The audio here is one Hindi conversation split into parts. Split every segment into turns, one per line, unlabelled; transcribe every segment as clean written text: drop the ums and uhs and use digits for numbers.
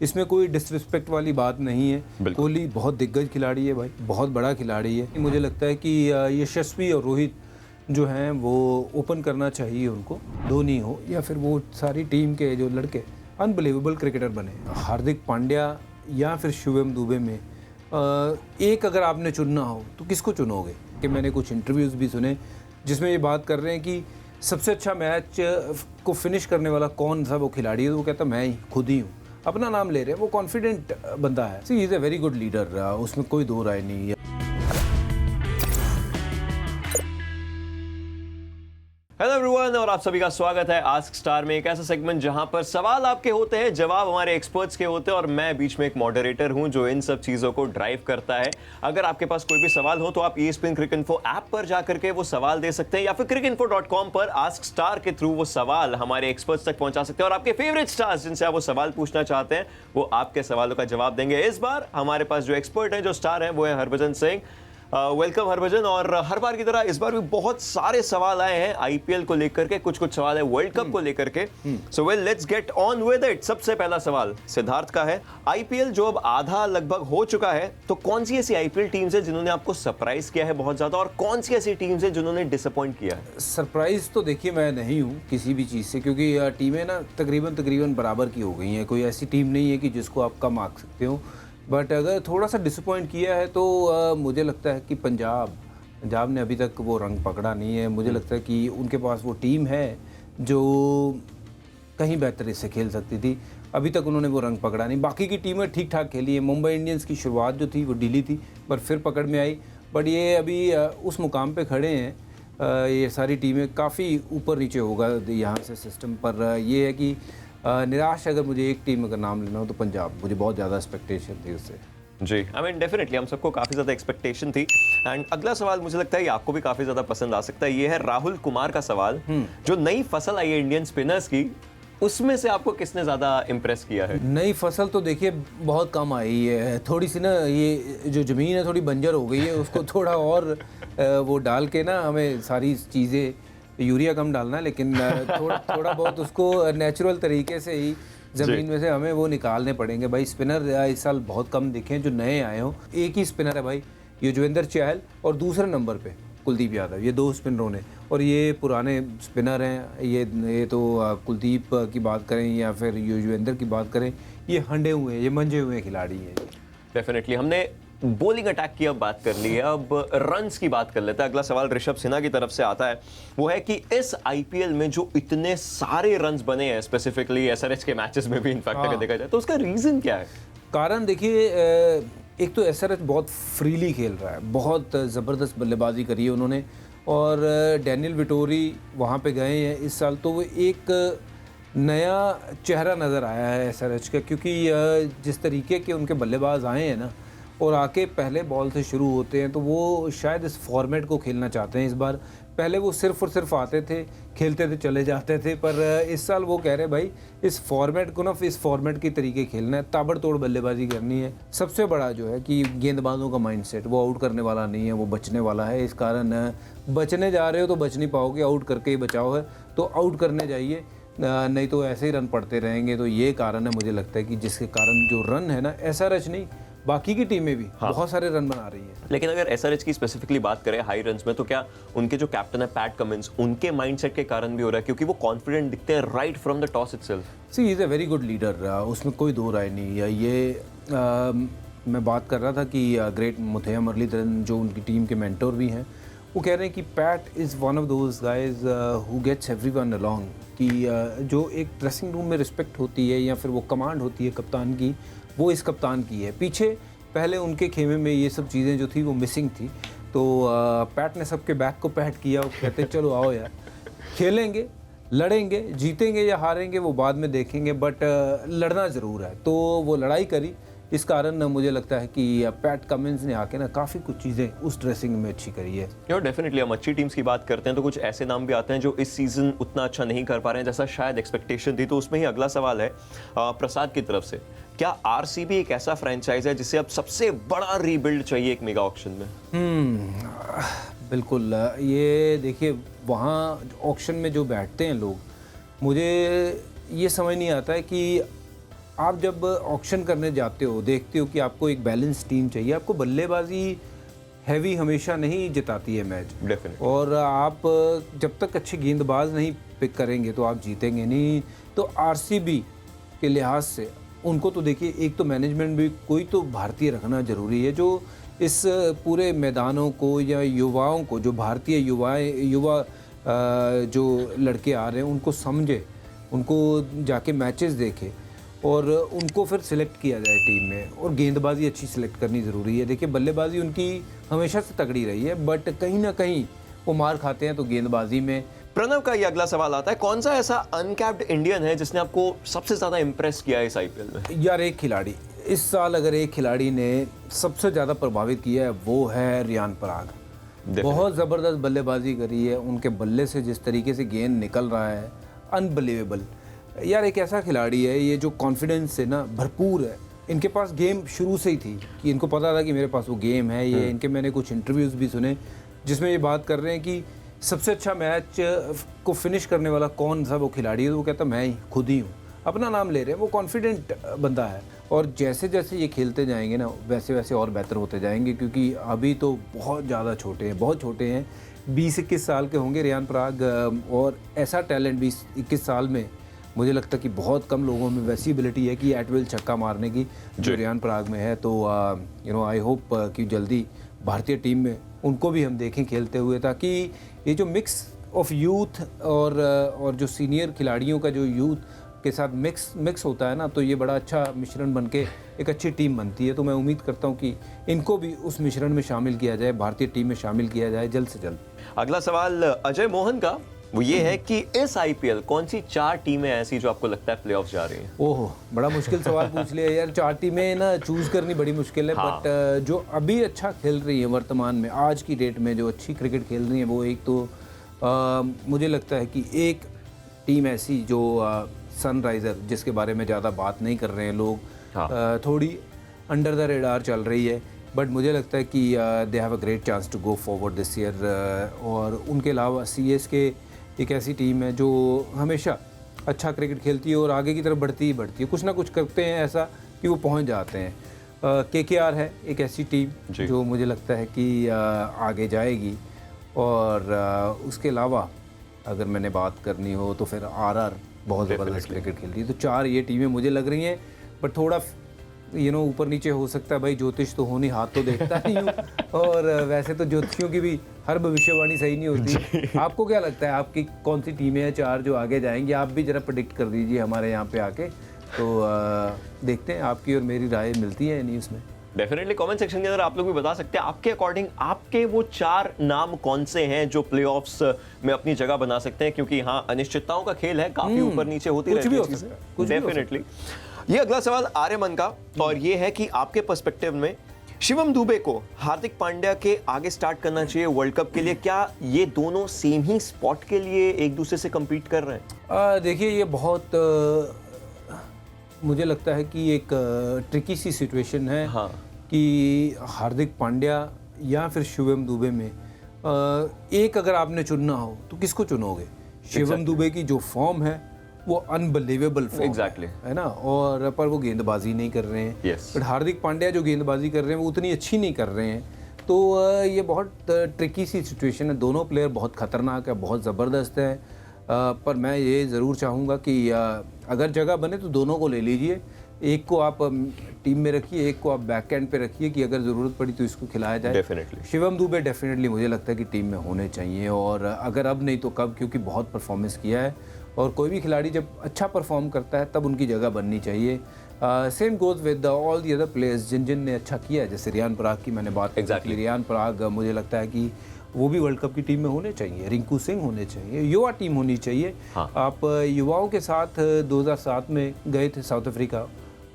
इसमें कोई डिसरिस्पेक्ट वाली बात नहीं है। कोहली बहुत दिग्गज खिलाड़ी है भाई, बहुत बड़ा खिलाड़ी है। मुझे लगता है कि यशस्वी और रोहित जो हैं वो ओपन करना चाहिए उनको। धोनी हो या फिर वो सारी टीम के जो लड़के अनबिलीवेबल क्रिकेटर बने। हार्दिक पांड्या या फिर शिवम दुबे में एक अगर आपने चुनना हो तो किसको चुनोगे? कि मैंने कुछ इंटरव्यूज़ भी सुने जिसमें ये बात कर रहे हैं कि सबसे अच्छा मैच को फिनिश करने वाला कौन सा वो खिलाड़ी है, तो वो कहता मैं ही खुद ही हूँ। अपना नाम ले रहे हैं, वो कॉन्फिडेंट बंदा है। She is a very good leader, उसमें कोई दो राय नहीं है।
हेलो एवरीवन, और आप सभी का स्वागत है आस्क स्टार में, एक ऐसा सेगमेंट जहां पर सवाल आपके होते हैं, जवाब हमारे एक्सपर्ट्स के होते हैं और मैं बीच में एक मॉडरेटर हूं जो इन सब चीजों को ड्राइव करता है। अगर आपके पास कोई भी सवाल हो तो आप ESPN क्रिकइन्फो ऐप पर जाकर के वो सवाल दे सकते हैं या फिर cricinfo.com पर आस्क स्टार के थ्रू वो सवाल हमारे एक्सपर्ट्स तक पहुंचा सकते हैं और आपके फेवरेट स्टार्स जिनसे आप वो सवाल पूछना चाहते हैं वो आपके सवालों का जवाब देंगे। इस बार हमारे पास जो एक्सपर्ट हैं, जो स्टार हैं, वो है हरभजन सिंह। वेलकम हरभजन। और हर बार की तरह इस बार भी बहुत सारे सवाल आए हैं IPL को लेकर के, कुछ सवाल है वर्ल्ड कप को लेकर के। So well, let's get on with it. सबसे पहला सवाल सिद्धार्थ का है। IPL जो अब आधा लगभग हो चुका है, तो कौन सी ऐसी IPL टीम्स है जिन्होंने आपको सरप्राइज किया है बहुत ज्यादा, और कौन सी ऐसी टीम्स है जिन्होंने डिसअपॉइंट किया है?
सरप्राइज तो देखिए मैं नहीं हूँ किसी भी चीज़ से, क्योंकि टीमें ना तकरीबन बराबर की हो गई हैं। कोई ऐसी टीम नहीं है कि जिसको आप कम आंक सकते हो। बट अगर थोड़ा सा डिसअपॉइंट किया है तो मुझे लगता है कि पंजाब ने अभी तक वो रंग पकड़ा नहीं है। मुझे लगता है कि उनके पास वो टीम है जो कहीं बेहतर इससे खेल सकती थी। अभी तक उन्होंने वो रंग पकड़ा नहीं। बाकी की टीमें ठीक ठाक खेली है। मुंबई इंडियंस की शुरुआत जो थी वो ढीली थी, पर फिर पकड़ में आई। बट ये अभी उस मुकाम पे खड़े हैं। ये सारी टीमें काफ़ी ऊपर नीचे होगा यहाँ से सिस्टम पर। ये है कि निराश अगर मुझे एक टीम का नाम लेना हो तो पंजाब। मुझे बहुत ज़्यादा एक्सपेक्टेशन थी उससे।
जी, आई मीन डेफिनेटली हम सबको काफी ज्यादा एक्सपेक्टेशन थी। एंड अगला सवाल मुझे लगता है ये आपको भी काफी ज्यादा पसंद आ सकता है। ये है राहुल कुमार का सवाल। जो नई फसल आई है इंडियन स्पिनर्स की, उसमें से आपको किसने ज्यादा इंप्रेस किया है?
नई फसल तो देखिए बहुत कम आई है। थोड़ी सी ना ये जो ज़मीन है थोड़ी बंजर हो गई है, उसको थोड़ा और वो डाल के ना हमें सारी चीज़ें, यूरिया कम डालना है, लेकिन थोड़ा बहुत उसको नेचुरल तरीके से ही ज़मीन में से हमें वो निकालने पड़ेंगे भाई। स्पिनर इस साल बहुत कम दिखे जो नए आए हों। एक ही स्पिनर है भाई, युजवेंद्र चहल, और दूसरे नंबर पे कुलदीप यादव। ये दो स्पिनरों ने, और ये पुराने स्पिनर हैं। ये तो कुलदीप की बात करें या फिर युजवेंद्र की बात करें, ये हंडे हुए हैं, ये मंजे हुए खिलाड़ी हैं।
डेफिनेटली हमने बॉलिंग अटैक की अब बात कर ली है, अब रन्स की बात कर लेते हैं। अगला सवाल ऋषभ सिन्हा की तरफ से आता है। वो है कि इस IPL में जो इतने सारे रन्स बने हैं, स्पेसिफिकली SRH के मैचेस में भी इनफैक्ट अगर देखा जाए, तो उसका रीजन क्या है?
कारण देखिए, एक तो SRH बहुत फ्रीली खेल रहा है, बहुत ज़बरदस्त बल्लेबाजी करी है उन्होंने। और डैनियल विटोरी वहाँ पे गए हैं इस साल, तो वो एक नया चेहरा नज़र आया है SRH का। क्योंकि जिस तरीके के उनके बल्लेबाज आए हैं ना, और आके पहले बॉल से शुरू होते हैं, तो वो शायद इस फॉर्मेट को खेलना चाहते हैं इस बार। पहले वो सिर्फ और सिर्फ आते थे, खेलते थे, चले जाते थे। पर इस साल वो कह रहे भाई इस फॉर्मेट को ना, इस फॉर्मेट की तरीके खेलना है, ताबड़तोड़ बल्लेबाजी करनी है। सबसे बड़ा जो है कि गेंदबाजों का माइंडसेट, वो आउट करने वाला नहीं है, वो बचने वाला है। इस कारण बचने जा रहे हो तो बच नहीं पाओगे, आउट करके ही बचाओ है तो आउट करने जाइए, नहीं तो ऐसे ही रन पड़ते रहेंगे। तो ये कारण है मुझे लगता है कि जिसके कारण जो रन है ना, SRH नहीं बाकी की टीमें भी बहुत सारे रन बना रही हैं।
लेकिन अगर SRH की स्पेसिफिकली बात करें हाई रन्स में, तो क्या उनके जो कैप्टन है पैट कमिंस, उनके माइंडसेट के कारण भी हो रहा है? क्योंकि वो कॉन्फिडेंट दिखते हैं right from the toss itself.
She is a very good leader, उसमें कोई दो राय नहीं है। ये मैं बात कर रहा था कि ग्रेट मुथैया मुरलीधरन जो उनकी टीम के मेंटोर भी हैं, वो कह रहे हैं कि Pat is one of those guys who gets everyone along. कि जो एक ड्रेसिंग रूम में रिस्पेक्ट होती है या फिर वो कमांड होती है कप्तान की, वो इस कप्तान की है। पीछे पहले उनके खेमे में ये सब चीज़ें जो थी वो मिसिंग थी। तो पैट ने सबके बैक को पैट किया और कहते चलो आओ यार, खेलेंगे, लड़ेंगे, जीतेंगे या हारेंगे वो बाद में देखेंगे, बट लड़ना ज़रूर है। तो वो लड़ाई करी। इस कारण मुझे लगता है कि पैट कमिंस ने आके ना काफ़ी कुछ चीज़ें उस ड्रेसिंग में अच्छी करी है।
यार डेफिनेटली हम अच्छी टीम्स की बात करते हैं तो कुछ ऐसे नाम भी आते हैं जो इस सीजन उतना अच्छा नहीं कर पा रहे हैं जैसा शायद एक्सपेक्टेशन थी। तो उसमें ही अगला सवाल है प्रसाद की तरफ से। क्या RCB एक ऐसा फ्रेंचाइज है जिसे अब सबसे बड़ा रीबिल्ड चाहिए एक मेगा ऑक्शन में?
बिल्कुल। ये देखिए, वहाँ ऑक्शन में जो बैठते हैं लोग, मुझे ये समझ नहीं आता है कि आप जब ऑक्शन करने जाते हो, देखते हो कि आपको एक बैलेंस टीम चाहिए, आपको बल्लेबाजी हैवी हमेशा नहीं जिताती है मैच।
डेफिनेटली।
और आप जब तक अच्छे गेंदबाज नहीं पिक करेंगे तो आप जीतेंगे नहीं। तो आरसीबी के लिहाज से उनको तो देखिए, एक तो मैनेजमेंट भी कोई तो भारतीय रखना ज़रूरी है जो इस पूरे मैदानों को या युवाओं को, जो भारतीय युवा जो लड़के आ रहे हैं उनको समझे, उनको जाके मैचेस देखे और उनको फिर सिलेक्ट किया जाए टीम में। और गेंदबाजी अच्छी सिलेक्ट करनी ज़रूरी है। देखिए बल्लेबाजी उनकी हमेशा से तगड़ी रही है, बट कहीं ना कहीं वो मार खाते हैं तो गेंदबाजी में।
प्रणव का ये अगला सवाल आता है, कौन सा ऐसा अनकैप्ड इंडियन है जिसने आपको सबसे ज्यादा इंप्रेस किया है इस आईपीएल में?
यार एक खिलाड़ी, इस साल अगर एक खिलाड़ी ने सबसे ज़्यादा प्रभावित किया है वो है रियान पराग। बहुत ज़बरदस्त बल्लेबाजी करी है, उनके बल्ले से जिस तरीके से गेंद निकल रहा है, अनबिलीवेबल। यार एक ऐसा खिलाड़ी है ये जो कॉन्फिडेंस से ना भरपूर है। इनके पास गेम शुरू से ही थी कि इनको पता था कि मेरे पास वो गेम है। ये इनके मैंने कुछ इंटरव्यूज़ भी सुने जिसमें ये बात कर रहे हैं कि सबसे अच्छा मैच को फिनिश करने वाला कौन सा वो खिलाड़ी है, तो वो कहता मैं ही खुद ही हूँ, अपना नाम ले रहे हैं। वो कॉन्फिडेंट बंदा है और जैसे जैसे ये खेलते जाएंगे ना वैसे वैसे और बेहतर होते जाएंगे, क्योंकि अभी तो बहुत ज़्यादा छोटे हैं, बहुत छोटे हैं। 20-21 साल के होंगे रियान पराग। और ऐसा टैलेंट 20-21 साल में मुझे लगता है कि बहुत कम लोगों में वैसी एबिलिटी है कि एट विल छक्का मारने की जो रियान पराग में है। तो आई होप कि जल्दी भारतीय टीम में उनको भी हम देखें खेलते हुए, ताकि ये जो मिक्स ऑफ यूथ और जो सीनियर खिलाड़ियों का जो यूथ के साथ मिक्स होता है ना, तो ये बड़ा अच्छा मिश्रण बन के एक अच्छी टीम बनती है। तो मैं उम्मीद करता हूँ कि इनको भी उस मिश्रण में शामिल किया जाए, भारतीय टीम में शामिल किया जाए जल्द से जल्द।
अगला सवाल अजय मोहन का, वो ये है कि इस आईपीएल कौन सी 4 टीमें ऐसी जो आपको लगता है प्लेऑफ जा रही हैं?
ओहो, बड़ा मुश्किल सवाल पूछ लिया यार। 4 टीमें ना चूज करनी बड़ी मुश्किल है।
हाँ।
बट जो अभी अच्छा खेल रही है वर्तमान में, आज की डेट में जो अच्छी क्रिकेट खेल रही है, वो एक तो मुझे लगता है कि एक टीम ऐसी जो सनराइज़र, जिसके बारे में ज़्यादा बात नहीं कर रहे हैं लोग,
हाँ।
थोड़ी अंडर द रेडार चल रही है, बट मुझे लगता है कि they have a great chance to go forward this year. और उनके अलावा सीएसके एक ऐसी टीम है जो हमेशा अच्छा क्रिकेट खेलती है और आगे की तरफ बढ़ती है, कुछ ना कुछ करते हैं ऐसा कि वो पहुंच जाते हैं। केकेआर है एक ऐसी टीम जो मुझे लगता है कि आगे जाएगी। और उसके अलावा अगर मैंने बात करनी हो तो फिर आरआर बहुत ज़बरदस्त क्रिकेट खेलती है। तो 4 ये टीमें मुझे लग रही हैं, बट थोड़ा ऊपर नीचे हो सकता है भाई, ज्योतिष तो होनी, हाथ तो देखता नहीं हूँ। और वैसे तो ज्योतिषियों की भी हर भविष्यवाणी सही नहीं होती। आपको क्या लगता है आपकी कौन सी टीमें हैं 4 जो आगे जाएंगी? आप भी जरा प्रेडिक्ट कर दीजिए हमारे यहाँ पे आके, तो देखते हैं आपकी और मेरी राय मिलती है नहीं उसमें।
डेफिनेटली कमेंट सेक्शन के अंदर आप लोग भी बता सकते हैं आपके अकॉर्डिंग आपके वो 4 नाम कौन से हैं जो प्लेऑफ्स में अपनी जगह बना सकते हैं, क्योंकि हाँ अनिश्चितताओं का खेल है, काफी ऊपर नीचे होती रहती है चीजें। डेफिनेटली। ये अगला सवाल आर्यमन का, और ये है कि आपके पर्सपेक्टिव में शिवम दुबे को हार्दिक पांड्या के आगे स्टार्ट करना चाहिए वर्ल्ड कप के लिए? क्या ये दोनों सेम ही स्पॉट के लिए एक दूसरे से compete कर रहे हैं?
देखिए ये बहुत मुझे लगता है कि एक ट्रिकी सी सिचुएशन है।
हाँ।
कि हार्दिक पांड्या या फिर शिवम दुबे में एक अगर आपने चुनना हो तो किसको चुनोगे? शिवम दुबे की जो फॉर्म है वो अनबिलीवेबल फॉर्म है ना, और पर वो गेंदबाजी नहीं कर रहे हैं। बट हार्दिक पांड्या जो गेंदबाजी कर रहे हैं वो उतनी अच्छी नहीं कर रहे हैं। तो ये बहुत ट्रिकी सी सिचुएशन है। दोनों प्लेयर बहुत खतरनाक है, बहुत ज़बरदस्त है। पर मैं ये ज़रूर चाहूँगा कि अगर जगह बने तो दोनों को ले लीजिए। एक को आप टीम में रखिए, एक को आप बैक एंड पे रखिए कि अगर ज़रूरत पड़ी तो इसको खिलाया जाए। शिवम दुबे डेफिनेटली मुझे लगता है कि टीम में होने चाहिए, और अगर अब नहीं तो कब, क्योंकि बहुत परफॉर्मेंस किया है। और कोई भी खिलाड़ी जब अच्छा परफॉर्म करता है तब उनकी जगह बननी चाहिए। Same goes with all the other players जिन ने अच्छा किया है। जैसे रियान पराग की मैंने बात की। रियान पराग मुझे लगता है कि वो भी वर्ल्ड कप की टीम में होने चाहिए। रिंकू सिंह होने चाहिए, युवा टीम होनी चाहिए।
हाँ।
आप युवाओं के साथ 2007 में गए थे साउथ अफ्रीका,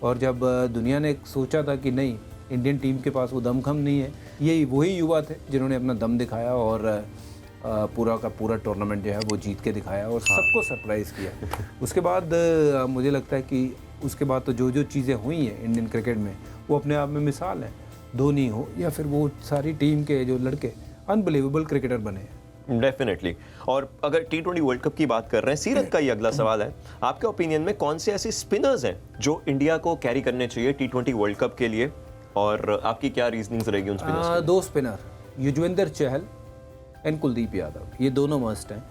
और जब दुनिया ने सोचा था कि नहीं इंडियन टीम के पास वो दमखम नहीं है, यही वही युवा थे जिन्होंने अपना दम दिखाया और पूरा का पूरा टूर्नामेंट जो है वो जीत के दिखाया और सबको सरप्राइज़ किया। उसके बाद मुझे लगता है कि उसके बाद तो जो चीज़ें हुई हैं इंडियन क्रिकेट में वो अपने आप में मिसाल है। धोनी हो या फिर वो सारी टीम के जो लड़के अनबिलीवेबल क्रिकेटर बने हैं।
डेफिनेटली। और अगर T20 वर्ल्ड कप की बात कर रहे हैं, सीरत का ये अगला सवाल है, आपके ओपिनियन में कौन से ऐसे स्पिनर्स हैं जो इंडिया को कैरी करने चाहिए T20 वर्ल्ड कप के लिए, और आपकी क्या रीजनिंग्स रहेगी उन स्पिनर्स के लिए?
दो स्पिनर, युजवेंद्र चहल एंड कुलदीप यादव, ये दोनों मस्ट हैं।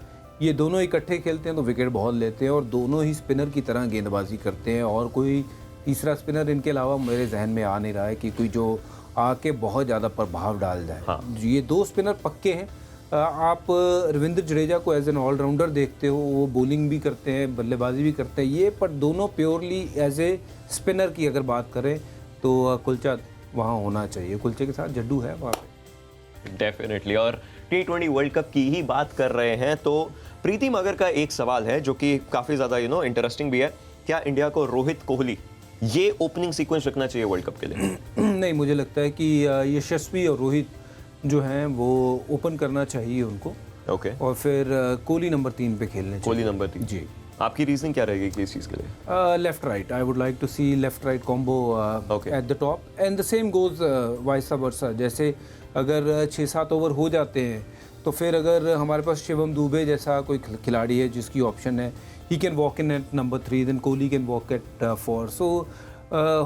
ये दोनों इकट्ठे खेलते हैं तो विकेट बहुत लेते हैं और दोनों ही स्पिनर की तरह गेंदबाजी करते हैं, और कोई तीसरा स्पिनर इनके अलावा मेरे जहन में आ नहीं रहा है कि कोई जो आके बहुत ज़्यादा प्रभाव डाल जाए।
हाँ।
ये दो स्पिनर पक्के हैं। आप रविंद्र जडेजा को एज एन ऑलराउंडर देखते हो, वो बॉलिंग भी करते हैं, बल्लेबाजी भी करते हैं ये, पर दोनों प्योरली एज ए स्पिनर की अगर बात करें तो कुलचा वहाँ होना चाहिए। कुलचे के साथ जड्डू है वहाँ पे।
डेफिनेटली। और T20 वर्ल्ड कप की ही बात कर रहे हैं तो प्रीति मगर का एक सवाल है जो कि काफ़ी ज़्यादा इंटरेस्टिंग भी है। क्या इंडिया को रोहित कोहली ये ओपनिंग सीक्वेंस रखना चाहिए वर्ल्ड कप के लिए?
नहीं, मुझे लगता है कि यशस्वी और रोहित जो हैं वो ओपन करना चाहिए उनको।
ओके।
और फिर कोहली नंबर 3 पे खेलने चाहिए।
कोहली नंबर 3
जी।
आपकी रीजनिंग क्या रहेगी कि इस चीज़ के लिए?
Left right, I would like to see left right combo at the top, and the same goes vice versa. जैसे अगर 6-7 ओवर हो जाते हैं तो फिर अगर हमारे पास शिवम दुबे जैसा कोई खिलाड़ी है जिसकी ऑप्शन है, he can walk in at number 3, then Kohli can walk at 4। So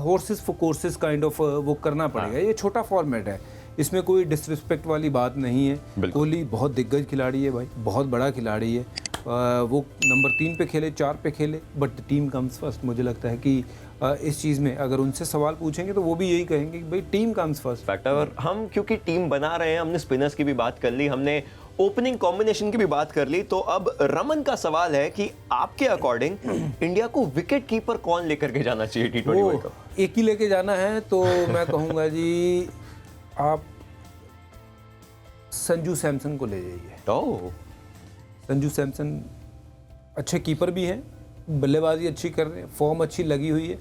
horses for courses kind of वो करना पड़ेगा। ये छोटा फॉर्मेट है, इसमें कोई डिसरिस्पेक्ट वाली बात नहीं है। कोहली बहुत दिग्गज खिलाड़ी है भाई, बहुत बड़ा खिलाड़ी है। वो नंबर 3 पे खेले, 4 पे खेले, but the team comes first. मुझे लगता है कि इस चीज़ में अगर उनसे सवाल पूछेंगे तो वो भी यही कहेंगे कि भाई टीम कम्स फर्स्ट।
फैक्ट। और हम क्योंकि टीम बना रहे हैं, हमने स्पिनर्स की भी बात कर ली, हमने ओपनिंग कॉम्बिनेशन की भी बात कर ली, तो अब रमन का सवाल है कि आपके अकॉर्डिंग इंडिया को विकेट कीपर कौन लेकर के जाना चाहिए T20 वर्ल्ड कप?
एक ही लेके जाना है तो मैं कहूँगा जी आप संजू सैमसन को ले जाइए।
ओह,
संजू सैमसन अच्छे कीपर भी हैं, बल्लेबाजी अच्छी कर रहे हैं, फॉर्म अच्छी लगी हुई है,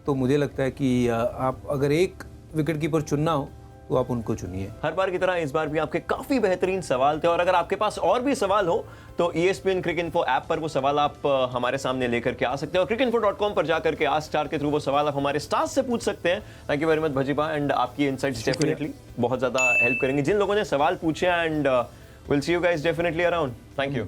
तो मुझे लगता है कि आप अगर एक विकेट कीपर चुनना हो तो आप उनको चुनिए।
हर बार की तरह इस बार भी आपके काफी बेहतरीन सवाल थे, और अगर आपके पास और भी सवाल हो तो ESPN क्रिकइन्फो ऐप पर वो सवाल आप हमारे सामने लेकर के आ सकते हैं, और cricinfo.com पर जाकर के आस्क स्टार के थ्रू वो सवाल आप हमारे स्टाफ से पूछ सकते हैं। Thank you very much Bhajiba, and आपकी इनसाइट्स डेफिनेटली बहुत ज्यादा हेल्प करेंगे जिन लोगों ने सवाल पूछे, and will see you guys definitely around. Thank you.